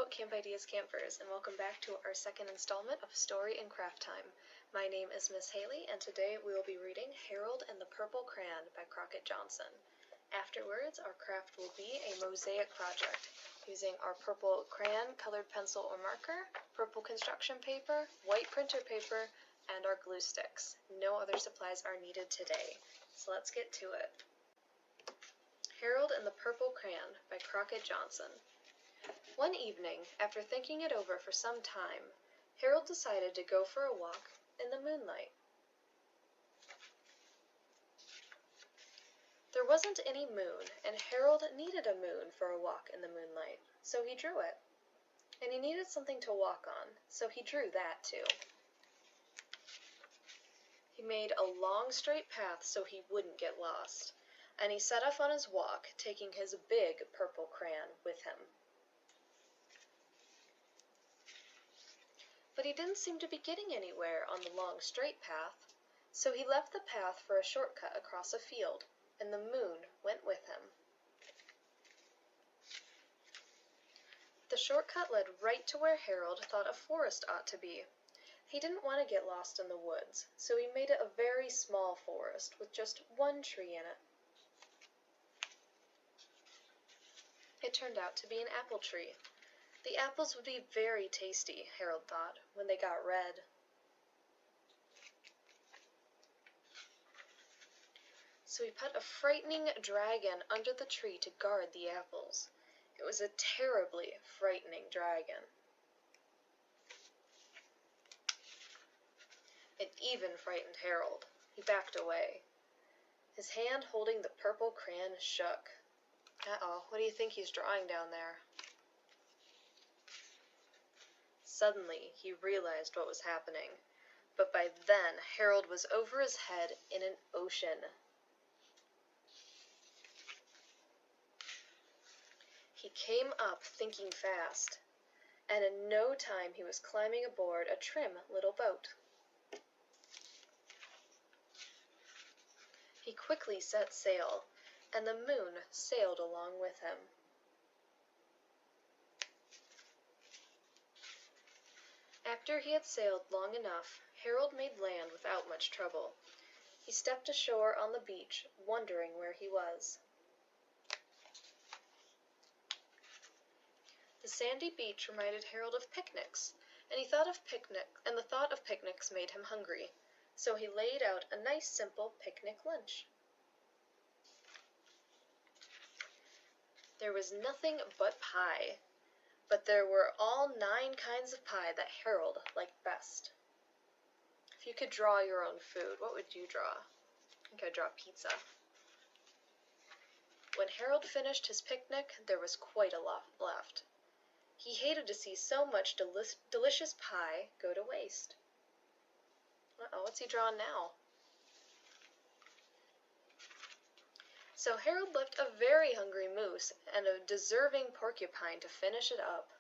Hello, Camp Ideas campers, and welcome back to our second installment of Story and Craft Time. My name is Miss Haley, and today we will be reading Harold and the Purple Crayon by Crockett Johnson. Afterwards, our craft will be a mosaic project using our purple crayon, colored pencil or marker, purple construction paper, white printer paper, and our glue sticks. No other supplies are needed today, so let's get to it. Harold and the Purple Crayon by Crockett Johnson. One evening, after thinking it over for some time, Harold decided to go for a walk in the moonlight. There wasn't any moon, and Harold needed a moon for a walk in the moonlight, so he drew it. And he needed something to walk on, so he drew that too. He made a long straight path so he wouldn't get lost, and he set off on his walk, taking his big purple crayon with him. But he didn't seem to be getting anywhere on the long straight path, so he left the path for a shortcut across a field, and the moon went with him. The shortcut led right to where Harold thought a forest ought to be. He didn't want to get lost in the woods, so he made it a very small forest with just one tree in it. It turned out to be an apple tree. The apples would be very tasty, Harold thought, when they got red. So he put a frightening dragon under the tree to guard the apples. It was a terribly frightening dragon. It even frightened Harold. He backed away. His hand holding the purple crayon shook. Uh-oh, what do you think he's drawing down there? Suddenly, he realized what was happening, but by then Harold was over his head in an ocean. He came up thinking fast, and in no time he was climbing aboard a trim little boat. He quickly set sail, and the moon sailed along with him. After he had sailed long enough, Harold made land without much trouble. He stepped ashore on the beach, wondering where he was. The sandy beach reminded Harold of picnics, and the thought of picnics made him hungry, so he laid out a nice simple picnic lunch. There was nothing but pie. But there were all 9 kinds of pie that Harold liked best. If you could draw your own food, what would you draw? I think I'd draw pizza. When Harold finished his picnic, there was quite a lot left. He hated to see so much delicious pie go to waste. Uh-oh, what's he drawing now? So Harold left a very hungry moose and a deserving porcupine to finish it up,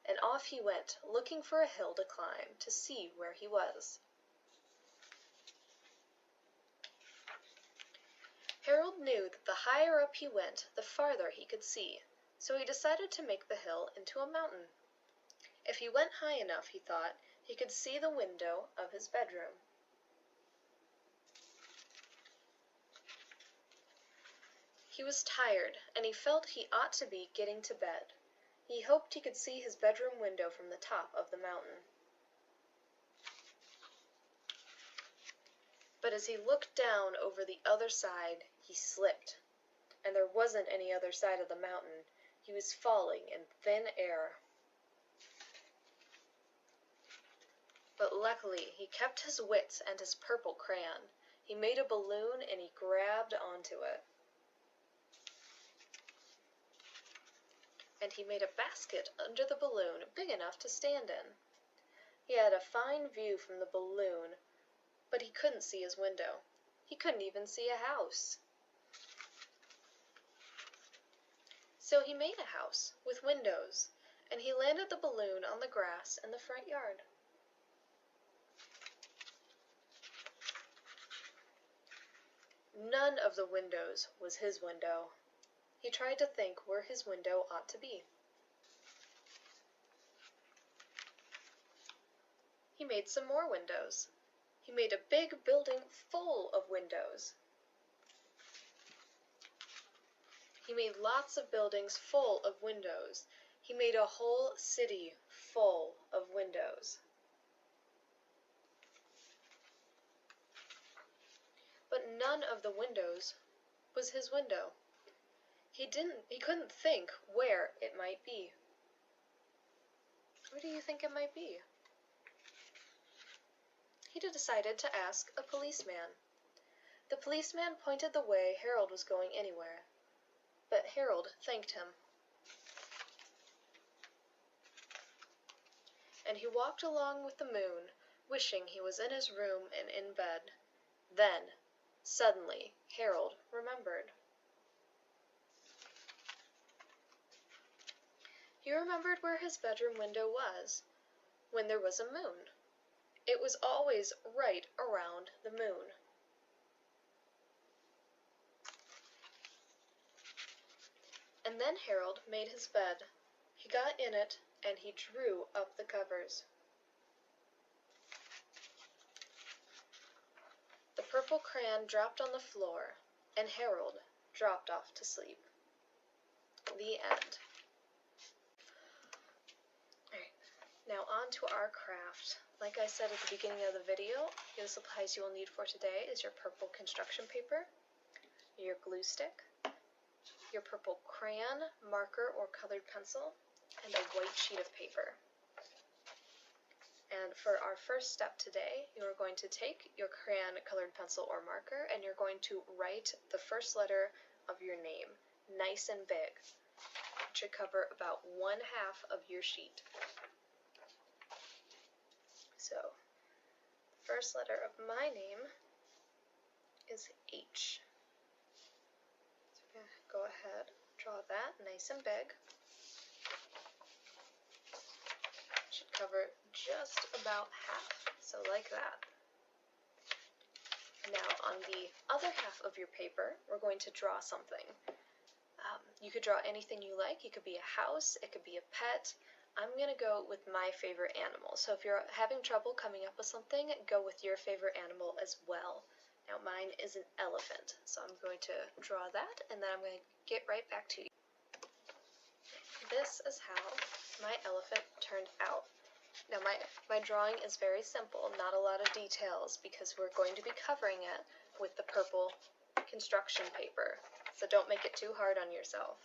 and off he went, looking for a hill to climb to see where he was. Harold knew that the higher up he went, the farther he could see, so he decided to make the hill into a mountain. If he went high enough, he thought, he could see the window of his bedroom. He was tired, and he felt he ought to be getting to bed. He hoped he could see his bedroom window from the top of the mountain. But as he looked down over the other side, he slipped, and there wasn't any other side of the mountain. He was falling in thin air. But luckily, he kept his wits and his purple crayon. He made a balloon and he grabbed onto it. And he made a basket under the balloon big enough to stand in. He had a fine view from the balloon, but he couldn't see his window. He couldn't even see a house. So he made a house with windows, and he landed the balloon on the grass in the front yard. None of the windows was his window. He tried to think where his window ought to be. He made some more windows. He made a big building full of windows. He made lots of buildings full of windows. He made a whole city full of windows. But none of the windows was his window. He couldn't think where it might be. Where do you think it might be? He decided to ask a policeman. The policeman pointed the way Harold was going anywhere, but Harold thanked him. And he walked along with the moon, wishing he was in his room and in bed. Then, suddenly, Harold remembered. He remembered where his bedroom window was when there was a moon. It was always right around the moon. And then Harold made his bed. He got in it, and he drew up the covers. The purple crayon dropped on the floor, and Harold dropped off to sleep. The end. Alright, now on to our craft. Like I said at the beginning of the video, the supplies you will need for today is your purple construction paper, your glue stick, your purple crayon, marker, or colored pencil, and a white sheet of paper. And for our first step today, you are going to take your crayon, colored pencil, or marker, and you're going to write the first letter of your name, nice and big. It should cover about 1/2 of your sheet. So, the first letter of my name is H. So we're going to go ahead, draw that nice and big. It should cover just about 1/2, so like that. Now on the other half of your paper, we're going to draw something. You could draw anything you like. It could be a house, it could be a pet. I'm going to go with my favorite animal. So if you're having trouble coming up with something, go with your favorite animal as well. Now mine is an elephant, so I'm going to draw that, and then I'm going to get right back to you. This is how my elephant turned out. Now my drawing is very simple, not a lot of details, because we're going to be covering it with the purple construction paper. So don't make it too hard on yourself.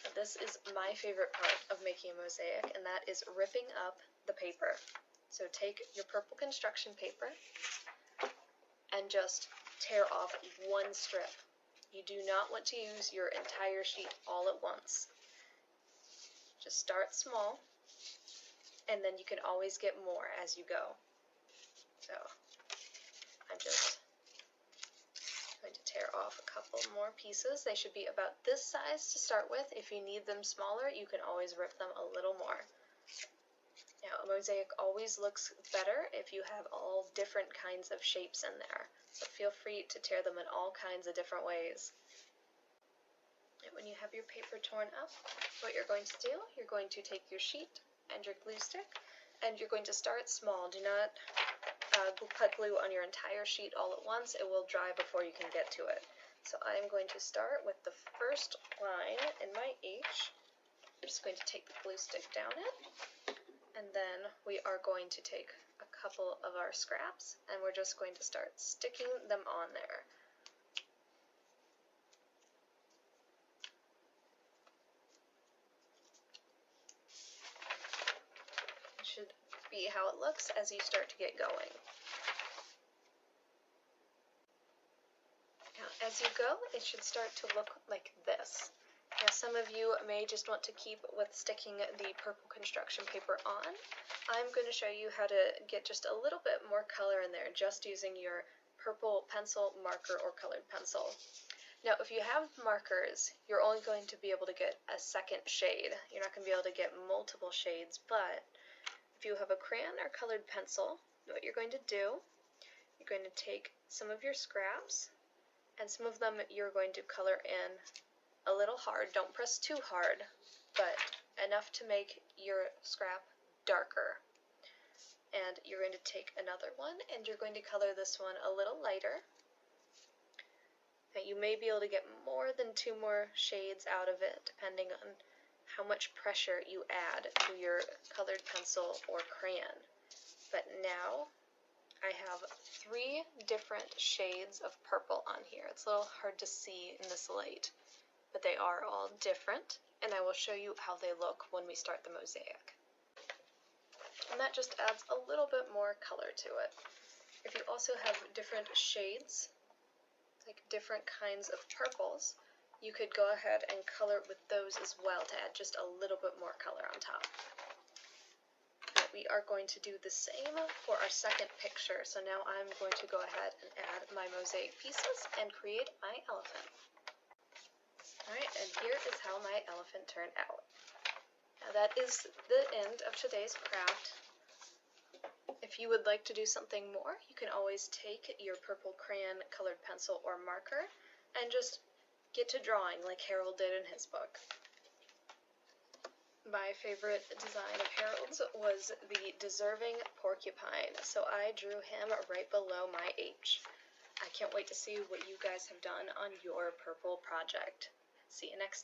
Now, this is my favorite part of making a mosaic, and that is ripping up the paper. So take your purple construction paper and just tear off one strip. You do not want to use your entire sheet all at once. Just start small, and then you can always get more as you go. So I'm just going to tear off a couple more pieces. They should be about this size to start with. If you need them smaller, you can always rip them a little more. Now, a mosaic always looks better if you have all different kinds of shapes in there. So feel free to tear them in all kinds of different ways. And when you have your paper torn up, what you're going to do, you're going to take your sheet and your glue stick, and you're going to start small. Do not put glue on your entire sheet all at once. It will dry before you can get to it. So I'm going to start with the first line in my H. I'm just going to take the glue stick down it, and then we are going to take a couple of our scraps, and we're just going to start sticking them on there. It should be how it looks as you start to get going. Now, as you go, it should start to look like this. Now, some of you may just want to keep with sticking the purple construction paper on. I'm going to show you how to get just a little bit more color in there, just using your purple pencil, marker, or colored pencil. Now, if you have markers, you're only going to be able to get a second shade. You're not going to be able to get multiple shades, but if you have a crayon or colored pencil, what you're going to do, you're going to take some of your scraps, and some of them you're going to color in a little hard. Don't press too hard, but enough to make your scrap darker. And you're going to take another one, and you're going to color this one a little lighter. Now, you may be able to get more than 2 more shades out of it, depending on how much pressure you add to your colored pencil or crayon. But now, I have 3 different shades of purple on here. It's a little hard to see in this light, but they are all different, and I will show you how they look when we start the mosaic. And that just adds a little bit more color to it. If you also have different shades, like different kinds of purples, you could go ahead and color with those as well to add just a little bit more color on top. We are going to do the same for our second picture, so now I'm going to go ahead and add my mosaic pieces and create my elephant. Alright, and here is how my elephant turned out. Now that is the end of today's craft. If you would like to do something more, you can always take your purple crayon, colored pencil, or marker and just get to drawing like Harold did in his book. My favorite design of Harold's was the deserving porcupine, so I drew him right below my H. I can't wait to see what you guys have done on your purple project. See you next time.